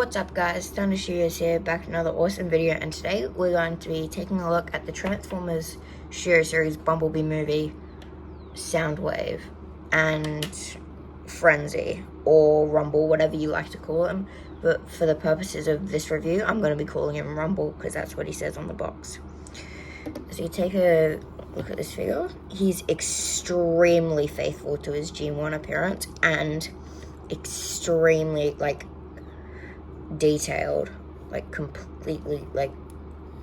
What's up guys, Thunder Studios here, back with another awesome video, and today we're going to be taking a look at the Transformers Studio Series Bumblebee movie, Soundwave, and Frenzy, or Rumble, whatever you like to call him, but for the purposes of this review, I'm going to be calling him Rumble, because that's what he says on the box. So you take a look at this figure. He's extremely faithful to his G1 appearance, and extremely, detailed, completely,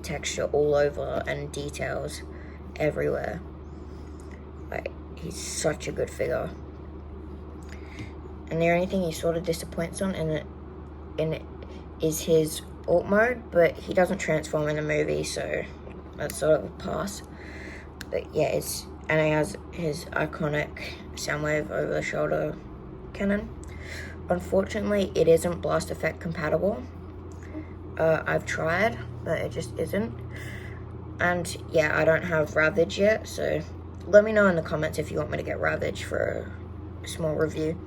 texture all over and details everywhere. He's such a good figure. And the only thing he sort of disappoints on in it is his alt mode, but he doesn't transform in the movie, so that's sort of a pass. But yeah, and he has his iconic Soundwave over the shoulder cannon. Unfortunately, it isn't blast effect compatible. I've tried, but it just isn't. And yeah, I don't have Ravage yet, so let me know in the comments if you want me to get Ravage for a small review.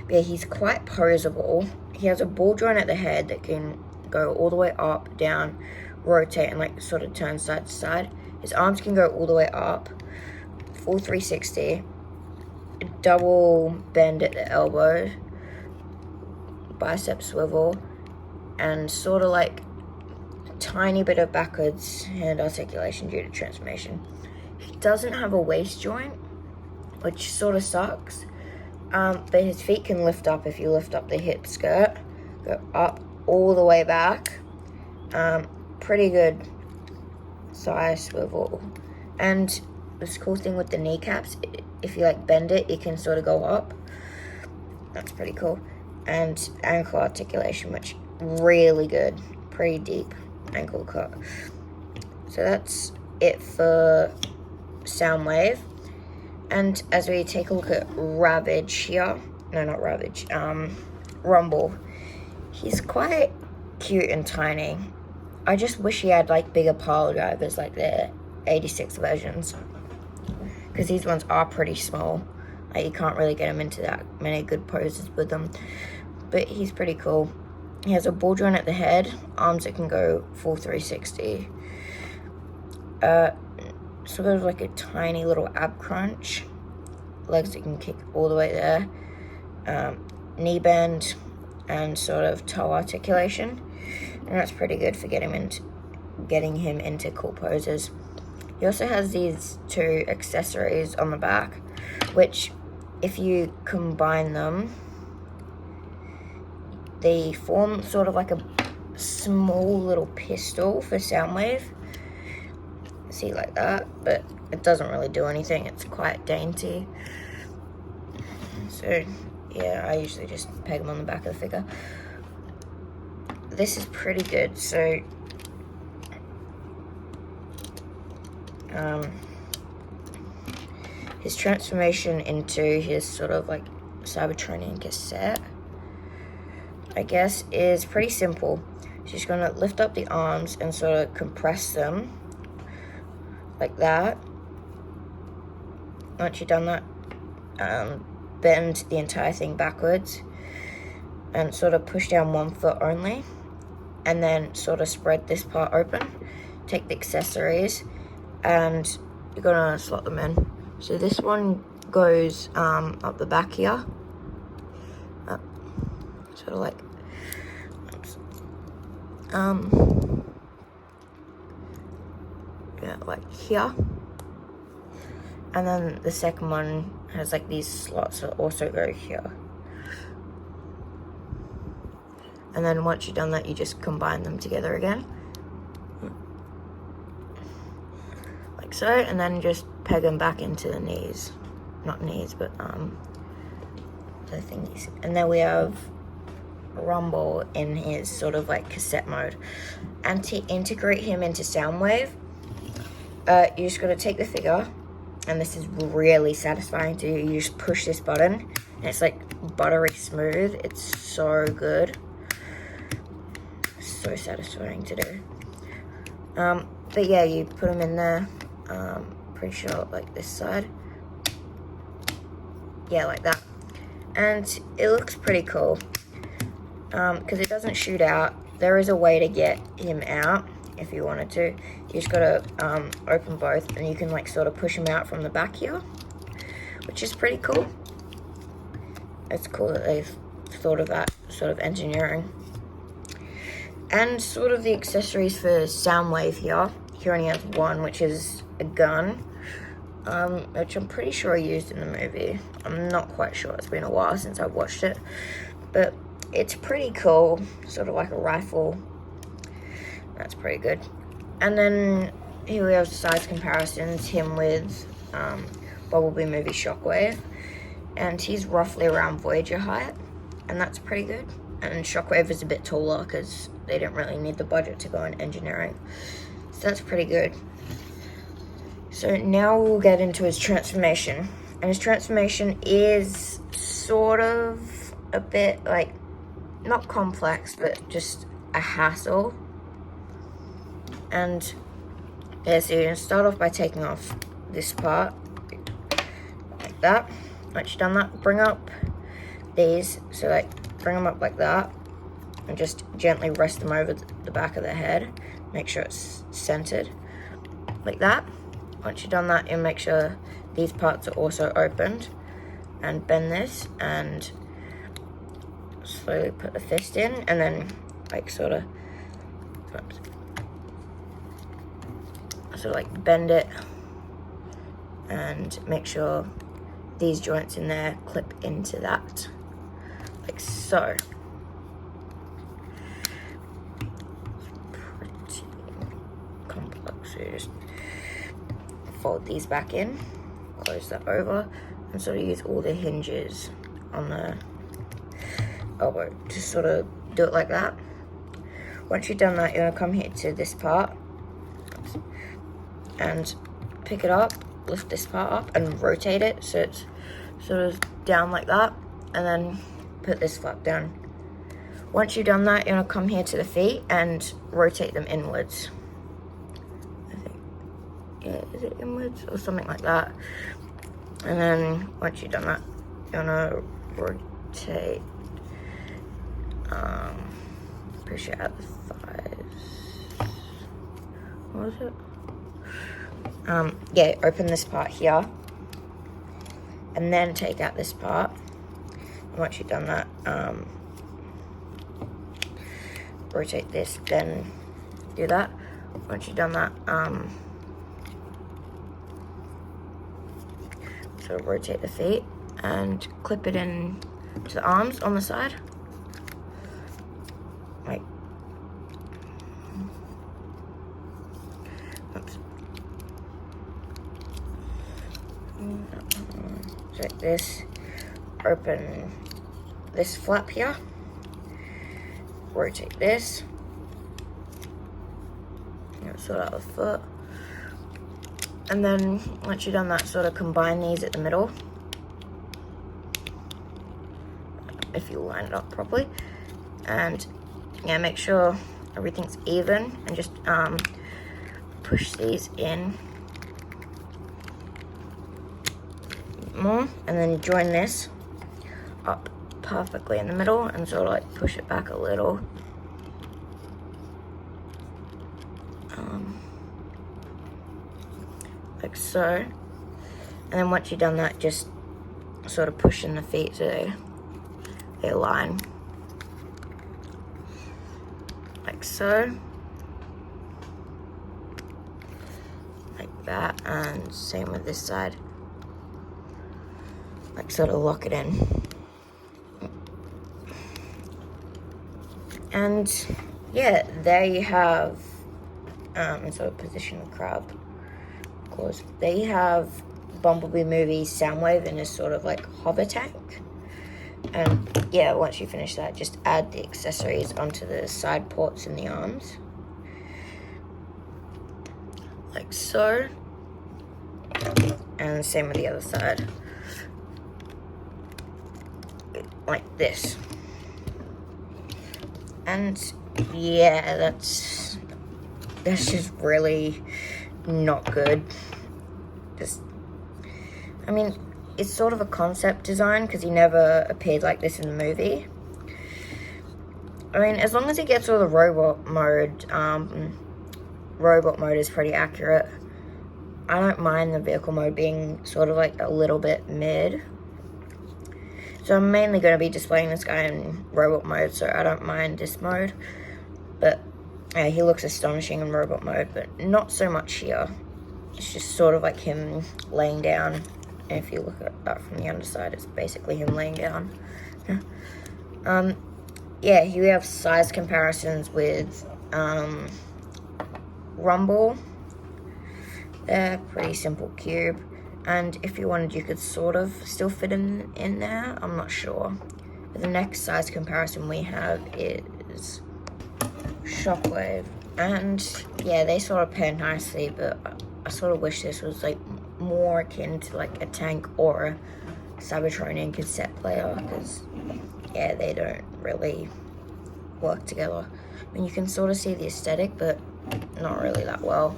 But yeah, he's quite posable. He has a ball joint at the head that can go all the way up, down, rotate, and sort of turn side to side. His arms can go all the way up, full 360, double bend at the elbow, bicep swivel, and sort of a tiny bit of backwards hand articulation due to transformation. He doesn't have a waist joint, which sort of sucks, but his feet can lift up if you lift up the hip skirt, go up all the way back. Pretty good thigh swivel. And this cool thing with the kneecaps, if you bend it, it can sort of go up. That's pretty cool. And ankle articulation, which really good, pretty deep ankle cut. So that's it for Soundwave. And as we take a look at Ravage here, no, not Ravage, Rumble, he's quite cute and tiny. I just wish he had bigger pile drivers like the 86 versions, because these ones are pretty small. You can't really get him into that many good poses with them. But he's pretty cool. He has a ball joint at the head, arms that can go full 360. Sort of a tiny little ab crunch. Legs that can kick all the way there. Knee bend and sort of toe articulation. And that's pretty good for getting him into cool poses. He also has these two accessories on the back, which if you combine them, they form sort of a small little pistol for Soundwave. See, like that, but it doesn't really do anything. It's quite dainty. So yeah, I usually just peg them on the back of the figure. This is pretty good. So his transformation into his sort of Cybertronian cassette, I guess, is pretty simple. She's going to lift up the arms and sort of compress them like that. Once you've done that, bend the entire thing backwards and sort of push down one foot only, and then sort of spread this part open. Take the accessories and you're going to slot them in. So this one goes up the back here, sort of here, and then the second one has these slots that also go here. And then once you've done that, you just combine them together again, like so, and then just peg them back into the knees, not knees, but the thingies. And then we have Rumble in his sort of cassette mode. And to integrate him into Soundwave, you just gotta take the figure, and this is really satisfying to do. You just push this button and it's buttery smooth. It's so good, so satisfying to do. But yeah, you put them in there, pretty sure this side, yeah, like that, and it looks pretty cool. because it doesn't shoot out. There is a way to get him out if you wanted to. You just gotta open both, and you can like sort of push him out from the back here, which is pretty cool. It's cool that they've thought of that sort of engineering. And sort of the accessories for Soundwave here. He only has one, which is a gun, which I'm pretty sure I used in the movie. I'm not quite sure. It's been a while since I watched it, but it's pretty cool. Sort of like a rifle. That's pretty good. And then here we have size comparisons. Him with Bumblebee movie Shockwave, and he's roughly around Voyager height, and that's pretty good. And Shockwave is a bit taller because they didn't really need the budget to go in engineering. So that's pretty good. So now we'll get into his transformation. And his transformation is sort of a bit like, not complex, but just a hassle. And yeah, so you're going to start off by taking off this part, like that. Once you've done that, bring up these, so like bring them up like that, and just gently rest them over the back of the head. Make sure it's centered, like that. Once you've done that, you'll make sure these parts are also opened, and bend this, and slowly put the fist in, and then like sort of like bend it, and make sure these joints in there clip into that, like so. Pretty complex. So you just fold these back in, close that over, and sort of use all the hinges on the elbow to sort of do it like that. Once you've done that, you're gonna come here to this part and pick it up, lift this part up and rotate it so it's sort of down like that, and then put this flap down. Once you've done that, you're gonna come here to the feet and rotate them inwards. I think, yeah, is it inwards or something like that? And then once you've done that, you're gonna rotate, push it out the thighs. What was it? Yeah, open this part here, and then take out this part. And once you've done that, rotate this, then do that. Once you've done that, so rotate the feet and clip it in to the arms on the side. Like, oops. Like this, open this flap here, rotate this, sort out the foot, and then once you've done that, sort of combine these at the middle, if you line it up properly, and yeah, make sure everything's even, and just push these in more, and then join this up perfectly in the middle and sort of like push it back a little, like so. And then once you've done that, just sort of push in the feet so they align, like so, like that, and same with this side. Like sort of lock it in. And yeah, there you have, sort of position the crab claws. There you have Bumblebee movie Soundwave in a sort of like hover tank. And yeah, once you finish that, just add the accessories onto the side ports in the arms. Like so. And same with the other side. Like this. And yeah, that's just really not good. Just, I mean, it's sort of a concept design because he never appeared like this in the movie. I mean, as long as he gets all the robot mode is pretty accurate. I don't mind the vehicle mode being sort of like a little bit mid. So I'm mainly going to be displaying this guy in robot mode, so I don't mind this mode. But yeah, he looks astonishing in robot mode, but not so much here. It's just sort of like him laying down. And if you look at that from the underside, it's basically him laying down. Yeah, here we have size comparisons with Rumble. They're pretty simple cube. And if you wanted, you could sort of still fit in there. I'm not sure. But the next size comparison we have is Shockwave. And yeah, they sort of pair nicely, but I sort of wish this was like more akin to like a tank or a Cybertronian cassette player, because yeah, they don't really work together. I mean, you can sort of see the aesthetic, but not really that well.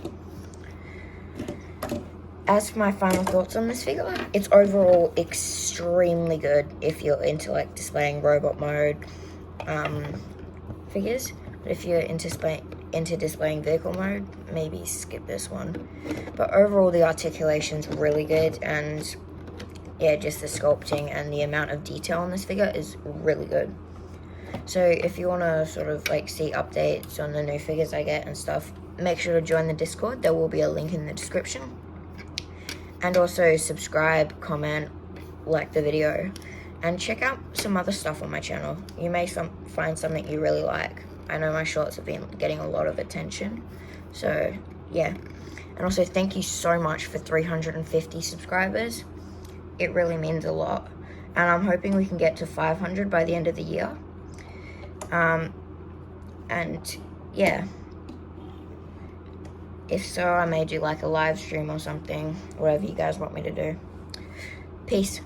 As for my final thoughts on this figure, it's overall extremely good if you're into like displaying robot mode figures. But if you're into displaying vehicle mode, maybe skip this one. But overall, the articulation's really good, and yeah, just the sculpting and the amount of detail on this figure is really good. So if you want to sort of like see updates on the new figures I get and stuff, make sure to join the Discord. There will be a link in the description. And also subscribe, comment, like the video, and check out some other stuff on my channel. You may find something you really like. I know my shorts have been getting a lot of attention, so yeah. And also thank you so much for 350 subscribers. It really means a lot, and I'm hoping we can get to 500 by the end of the year. And yeah, if so, I may do like a live stream or something, whatever you guys want me to do. Peace.